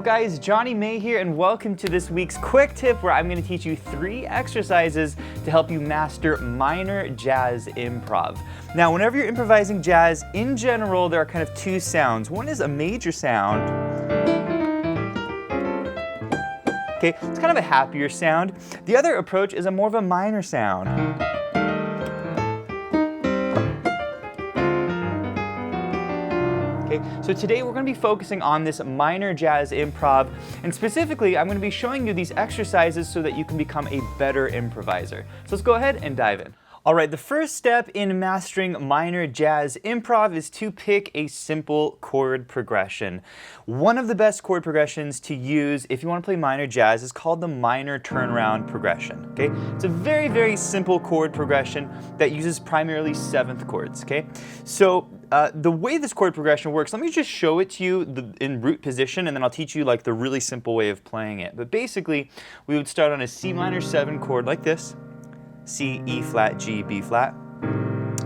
guys, Jonny May here, and welcome to this week's quick tip where I'm going to teach you 3 exercises to help you master minor jazz improv. Now, whenever you're improvising jazz, in general, there are kind of 2 sounds. One is a major sound. Okay, it's kind of a happier sound. The other approach is more of a minor sound. Okay, so today we're going to be focusing on this minor jazz improv, and specifically I'm going to be showing you these exercises so that you can become a better improviser. So let's go ahead and dive in. Alright, the first step in mastering minor jazz improv is to pick a simple chord progression. One of the best chord progressions to use if you want to play minor jazz is called the minor turnaround progression. Okay, it's a very, very simple chord progression that uses primarily 7th chords. Okay, so the way this chord progression works, let me just show it to you in root position, and then I'll teach you like the really simple way of playing it. But basically, we would start on a C minor 7 chord like this. C, E flat, G, B flat.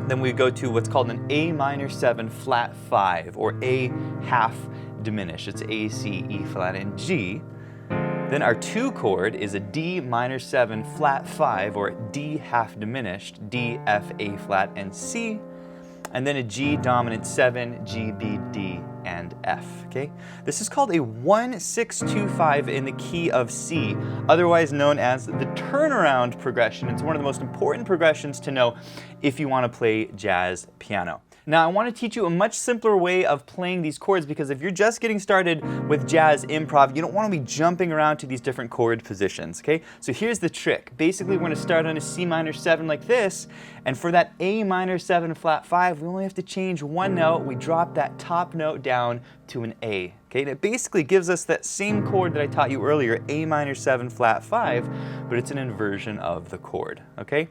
Then we go to what's called an A minor 7 flat 5, or A half diminished. It's A, C, E flat, and G. Then our 2 chord is a D minor 7 flat 5, or D half diminished, D, F, A flat, and C. And then a G dominant 7, G, B, D, and F, okay? This is called a 1-6-2-5 in the key of C, otherwise known as the turnaround progression. It's one of the most important progressions to know if you want to play jazz piano. Now, I want to teach you a much simpler way of playing these chords, because if you're just getting started with jazz improv, you don't want to be jumping around to these different chord positions, okay? So here's the trick. Basically, we're going to start on a C minor 7 like this, and for that A minor 7 flat 5, we only have to change 1 note. We drop that top note down to an A, okay? And it basically gives us that same chord that I taught you earlier, A minor 7 flat 5, but it's an inversion of the chord, okay?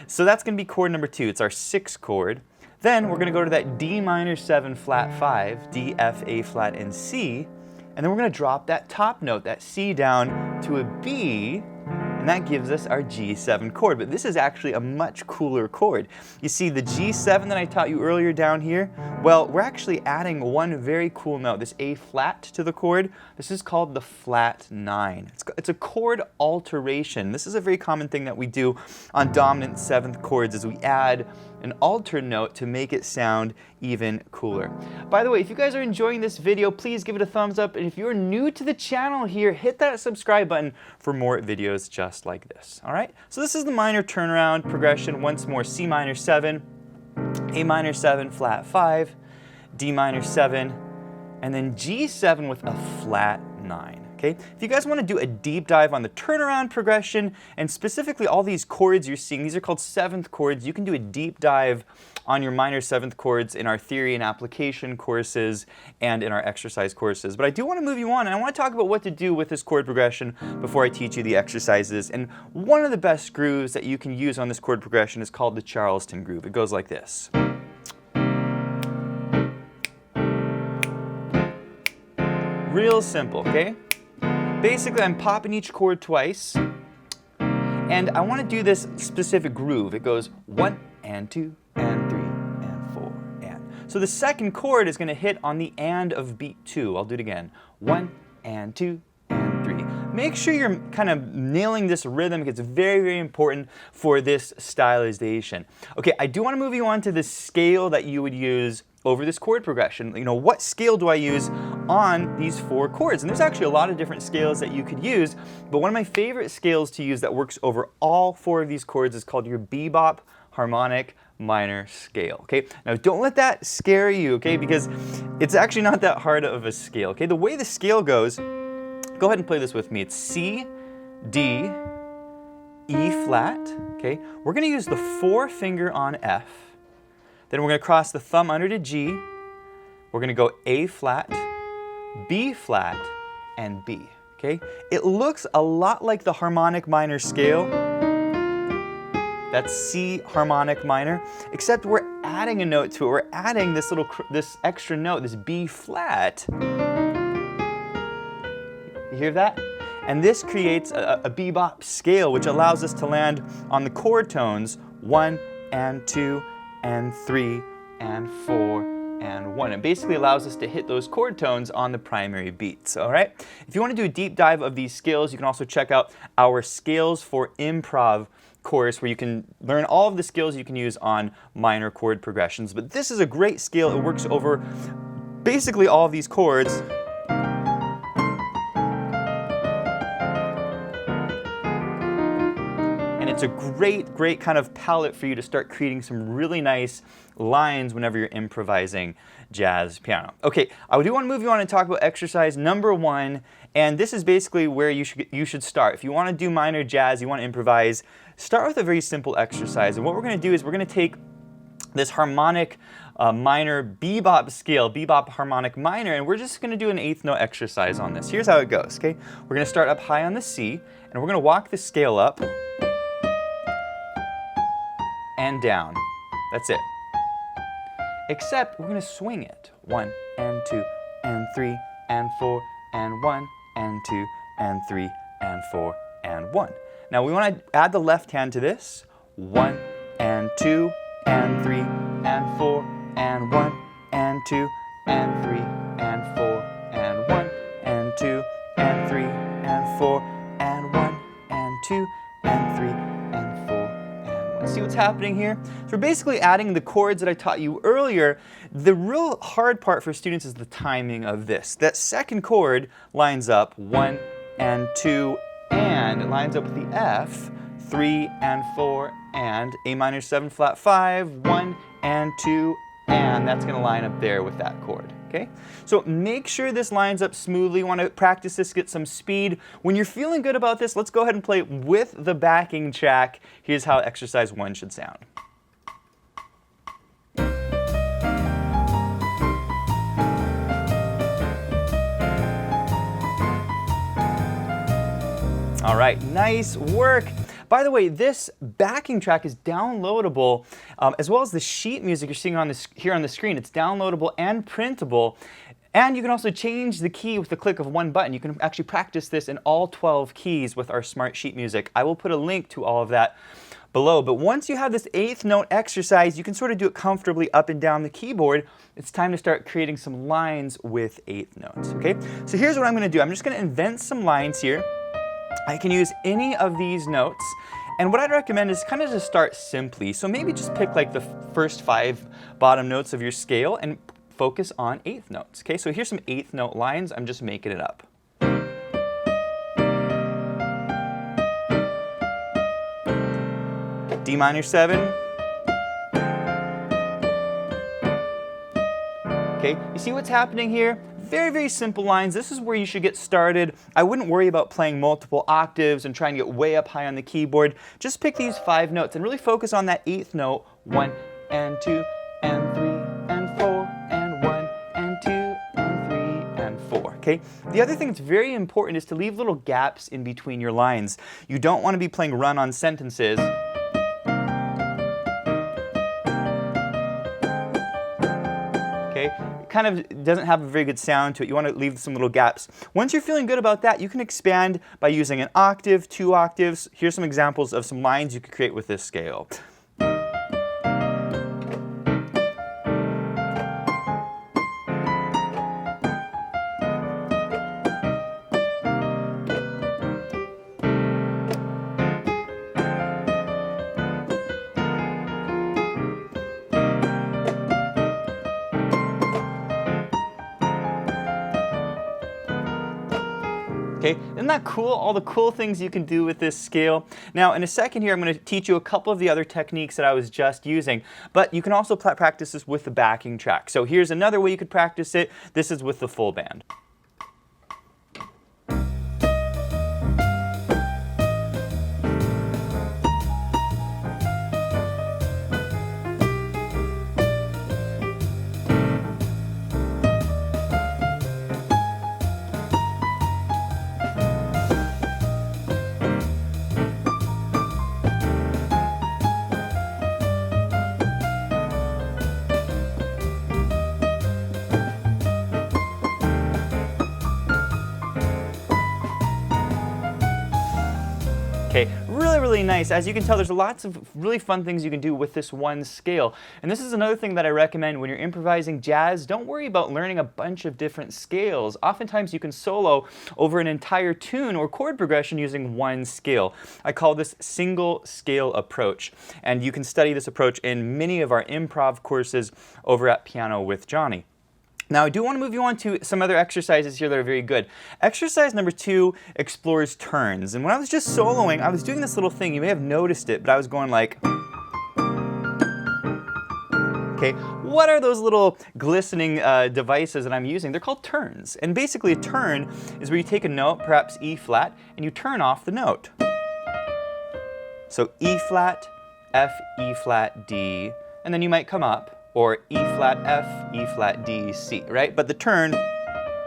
So that's going to be chord number 2. It's our 6th chord. Then we're going to go to that D minor 7 flat 5, D, F, A flat, and C, and then we're going to drop that top note, that C, down to a B, and that gives us our G7 chord. But this is actually a much cooler chord. You see the G7 that I taught you earlier down here? Well, we're actually adding one very cool note, this A flat to the chord. This is called the flat 9. It's a chord alteration. This is a very common thing that we do on dominant 7th chords, is we add an alter note to make it sound even cooler. By the way, if you guys are enjoying this video, please give it a thumbs up, and if you're new to the channel here, hit that subscribe button for more videos just like this. Alright, so this is the minor turnaround progression. Once more, C minor 7, A minor 7 flat 5, D minor 7, and then G7 with a flat 9. Okay? If you guys want to do a deep dive on the turnaround progression, and specifically all these chords you're seeing, these are called 7th chords. You can do a deep dive on your minor 7th chords in our theory and application courses and in our exercise courses. But I do want to move you on, and I want to talk about what to do with this chord progression before I teach you the exercises. And one of the best grooves that you can use on this chord progression is called the Charleston groove. It goes like this. Real simple, okay? Basically, I'm popping each chord twice, and I want to do this specific groove. It goes 1 and 2 and 3 and 4 and. So the 2nd chord is going to hit on the and of beat 2. I'll do it again. 1 and 2 and 3. Make sure you're kind of nailing this rhythm, because it's very, very important for this stylization. Okay, I do want to move you on to the scale that you would use over this chord progression. You know, what scale do I use on these 4 chords? And there's actually a lot of different scales that you could use, but one of my favorite scales to use that works over all 4 of these chords is called your Bebop harmonic minor scale. Okay, now don't let that scare you, okay, because it's actually not that hard of a scale. Okay, the way the scale goes, go ahead and play this with me. It's C, D, E flat. Okay, we're going to use the 4-finger on F. Then we're going to cross the thumb under to G. We're going to go A flat, B flat, and B. Okay? It looks a lot like the harmonic minor scale. That's C harmonic minor, except we're adding a note to it. We're adding this extra note, this B flat. You hear that? And this creates a bebop scale, which allows us to land on the chord tones 1 and 2 and 3 and 4 and 1. It basically allows us to hit those chord tones on the primary beats, all right? If you want to do a deep dive of these scales, you can also check out our Scales for Improv course where you can learn all of the skills you can use on minor chord progressions. But this is a great scale. It works over basically all of these chords. It's a great kind of palette for you to start creating some really nice lines whenever you're improvising jazz piano. Okay, I do want to move you on and talk about exercise number 1, and this is basically where you should start. If you want to do minor jazz, you want to improvise, start with a very simple exercise. And what we're going to do is we're going to take this harmonic minor bebop scale, bebop harmonic minor, and we're just going to do an 8th note exercise on this. Here's how it goes, okay? We're going to start up high on the C, and we're going to walk the scale up and down. That's it. Except we're going to swing it. 1 and 2 and 3 and 4 and 1 and 2 and 3 and 4 and 1. Now we want to add the left hand to this. 1 and 2 and 3 and 4 and 1 and 2 and 3 and 4 and 1 and 2 and 3 and 4 and 1 and 2 and 3 and 4 and 1. See what's happening here? So we're basically adding the chords that I taught you earlier. The real hard part for students is the timing of this. That second chord lines up 1 and 2 and it lines up with the F, 3 and 4 and A minor 7 flat 5, 1 and 2 and that's going to line up there with that chord. Okay? So make sure this lines up smoothly. You want to practice this, get some speed. When you're feeling good about this, let's go ahead and play it with the backing track. Here's how exercise 1 should sound. All right, nice work. By the way, this backing track is downloadable, as well as the sheet music you're seeing on here on the screen. It's downloadable and printable. And you can also change the key with the click of one button. You can actually practice this in all 12 keys with our smart sheet music. I will put a link to all of that below. But once you have this 8th note exercise, you can sort of do it comfortably up and down the keyboard. It's time to start creating some lines with 8th notes, okay? So here's what I'm gonna do. I'm just gonna invent some lines here. I can use any of these notes, and what I'd recommend is kind of just start simply. So maybe just pick like the first 5 bottom notes of your scale and focus on 8th notes. Okay, so here's some 8th note lines. I'm just making it up. D minor 7. Okay, you see what's happening here? Very, very simple lines. This is where you should get started. I wouldn't worry about playing multiple octaves and trying to get way up high on the keyboard. Just pick these 5 notes and really focus on that 8th note. 1 and 2 and 3 and 4 and 1 and 2 and 3 and 4. Okay? The other thing that's very important is to leave little gaps in between your lines. You don't want to be playing run-on sentences. Okay? It kind of doesn't have a very good sound to it. You want to leave some little gaps. Once you're feeling good about that, you can expand by using an octave, 2 octaves. Here's some examples of some lines you could create with this scale. Okay, isn't that cool? All the cool things you can do with this scale. Now, in a second here, I'm going to teach you a couple of the other techniques that I was just using, but you can also practice this with the backing track. So here's another way you could practice it. This is with the full band. really, really nice. As you can tell, there's lots of really fun things you can do with this one scale. And this is another thing that I recommend when you're improvising jazz. Don't worry about learning a bunch of different scales. Oftentimes you can solo over an entire tune or chord progression using one scale. I call this single scale approach. And you can study this approach in many of our improv courses over at Piano with Jonny. Now, I do want to move you on to some other exercises here that are very good. Exercise number 2 explores turns. And when I was just soloing, I was doing this little thing. You may have noticed it, but I was going like... Okay, what are those little glistening devices that I'm using? They're called turns. And basically a turn is where you take a note, perhaps E flat, and you turn off the note. So E flat, F, E flat, D, and then you might come up. Or E flat F, E flat D, C, right? But the turn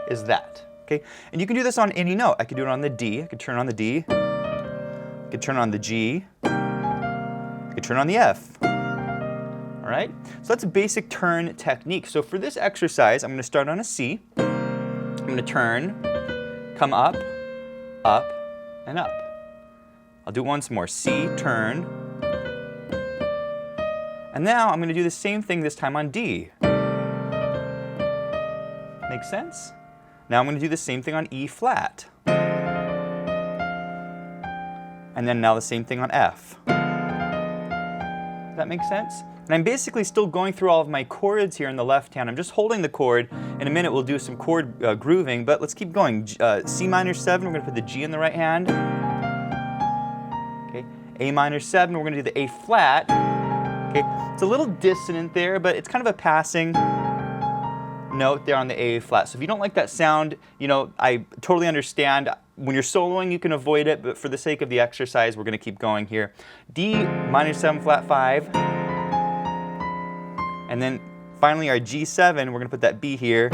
is that, okay? And you can do this on any note. I could do it on the D, I could turn on the D, I could turn on the G, I could turn on the F, all right? So that's a basic turn technique. So for this exercise, I'm gonna start on a C, I'm gonna turn, come up, and up. I'll do it once more, C, turn, and now I'm going to do the same thing this time on D. Make sense? Now I'm going to do the same thing on E flat. And then now the same thing on F. Does that make sense? And I'm basically still going through all of my chords here in the left hand. I'm just holding the chord. In a minute we'll do some chord grooving, but let's keep going. C minor 7, we're going to put the G in the right hand. Okay. A minor 7, we're going to do the A flat. Okay, it's a little dissonant there, but it's kind of a passing note there on the A flat. So if you don't like that sound, you know, I totally understand. When you're soloing, you can avoid it, but for the sake of the exercise, we're going to keep going here. D minor 7 flat 5. And then finally our G7, we're going to put that B here.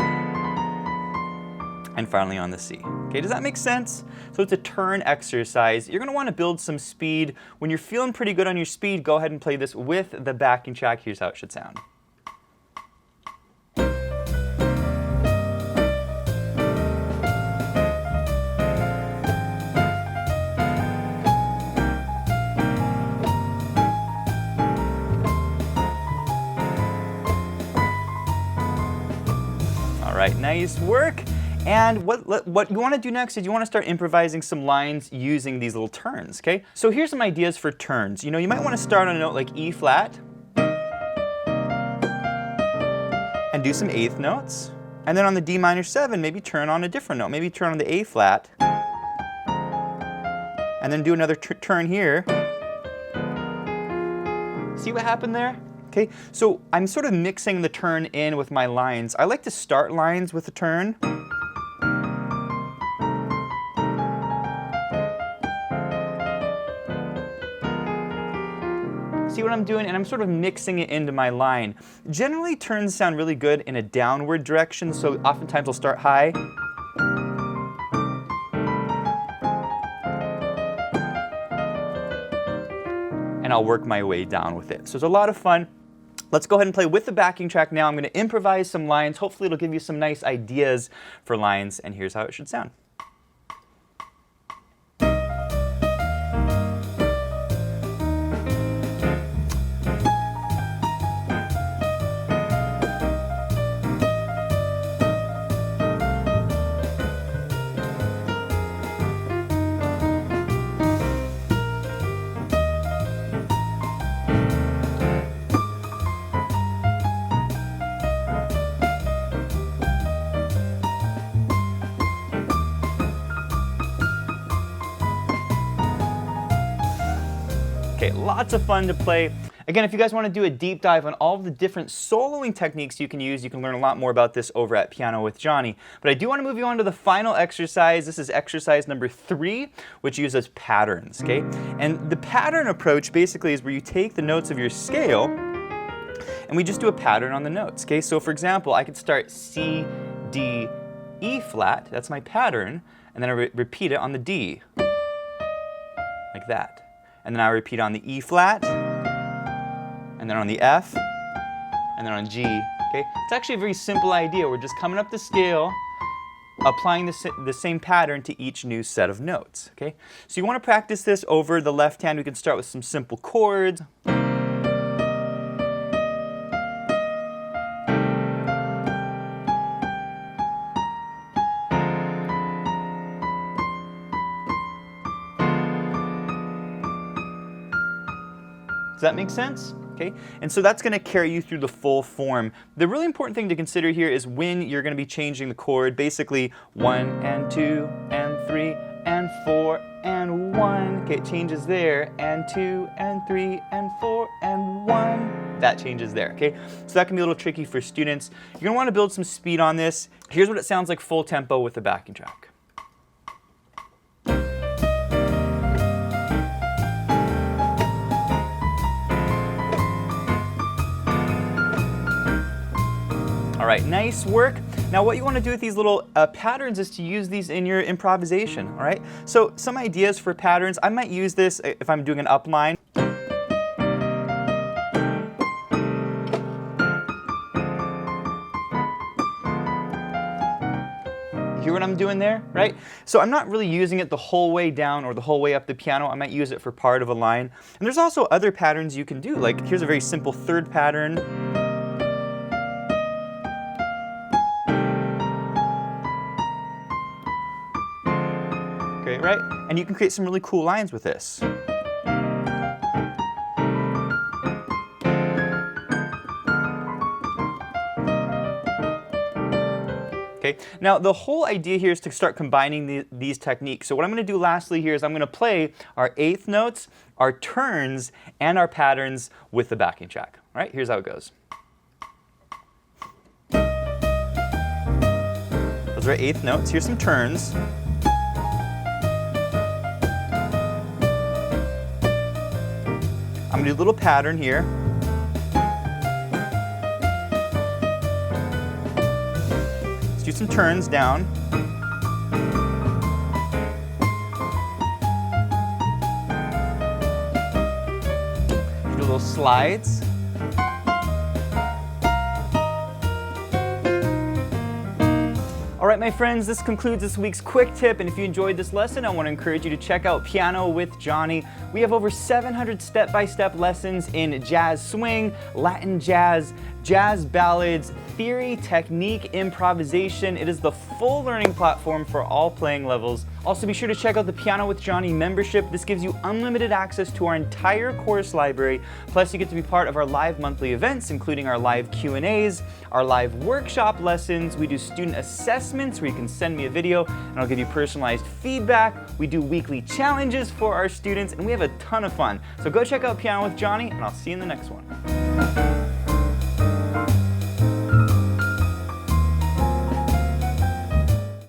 And finally on the C. Okay, does that make sense? So it's a turn exercise. You're going to want to build some speed. When you're feeling pretty good on your speed, go ahead and play this with the backing track. Here's how it should sound. All right, nice work. And what you want to do next is you want to start improvising some lines using these little turns, okay? So here's some ideas for turns. You know, you might want to start on a note like E flat and do some eighth notes. And then on the D minor 7, maybe turn on a different note. Maybe turn on the A flat. And then do another turn here. See what happened there? Okay, so I'm sort of mixing the turn in with my lines. I like to start lines with a turn. See what I'm doing? And I'm sort of mixing it into my line. Generally, turns sound really good in a downward direction, so oftentimes I'll start high. And I'll work my way down with it. So it's a lot of fun. Let's go ahead and play with the backing track now. I'm going to improvise some lines. Hopefully it'll give you some nice ideas for lines, and here's how it should sound. Okay, lots of fun to play. Again, if you guys want to do a deep dive on all of the different soloing techniques you can use, you can learn a lot more about this over at Piano with Jonny. But I do want to move you on to the final exercise. This is exercise number 3, which uses patterns, okay? And the pattern approach basically is where you take the notes of your scale and we just do a pattern on the notes, okay? So for example, I could start C, D, E flat, that's my pattern, and then I repeat it on the D, like that. And then I repeat on the E flat, and then on the F, and then on G, okay? It's actually a very simple idea. We're just coming up the scale, applying the same pattern to each new set of notes, okay? So you want to practice this over the left hand. We can start with some simple chords. Does that make sense? Okay, and so that's going to carry you through the full form. The really important thing to consider here is when you're going to be changing the chord. Basically 1 and 2 and 3 and 4 and 1. Okay, it changes there, and 2 and 3 and 4 and 1. That changes there, okay? So that can be a little tricky for students. You're going to want to build some speed on this. Here's what it sounds like full tempo with the backing track. All right, nice work. Now what you want to do with these little patterns is to use these in your improvisation, all right? So some ideas for patterns, I might use this if I'm doing an up line. Hear what I'm doing there, right? So I'm not really using it the whole way down or the whole way up the piano. I might use it for part of a line. And there's also other patterns you can do, like here's a very simple third pattern. Okay, right? And you can create some really cool lines with this. Okay, now the whole idea here is to start combining these techniques. So what I'm going to do lastly here is I'm going to play our eighth notes, our turns, and our patterns with the backing track. All right, here's how it goes. Those are our eighth notes. Here's some turns. I'm going to do a little pattern here. Let's do some turns down. Do little slides. All right, my friends, this concludes this week's quick tip, and if you enjoyed this lesson, I want to encourage you to check out Piano with Jonny. We have over 700 step-by-step lessons in jazz swing, Latin jazz, jazz ballads, theory, technique, improvisation. It is the full learning platform for all playing levels. Also, be sure to check out the Piano with Jonny membership. This gives you unlimited access to our entire course library. Plus, you get to be part of our live monthly events, including our live Q&As, our live workshop lessons. We do student assessments where you can send me a video and I'll give you personalized feedback. We do weekly challenges for our students, and we have a ton of fun. So go check out Piano with Jonny, and I'll see you in the next one.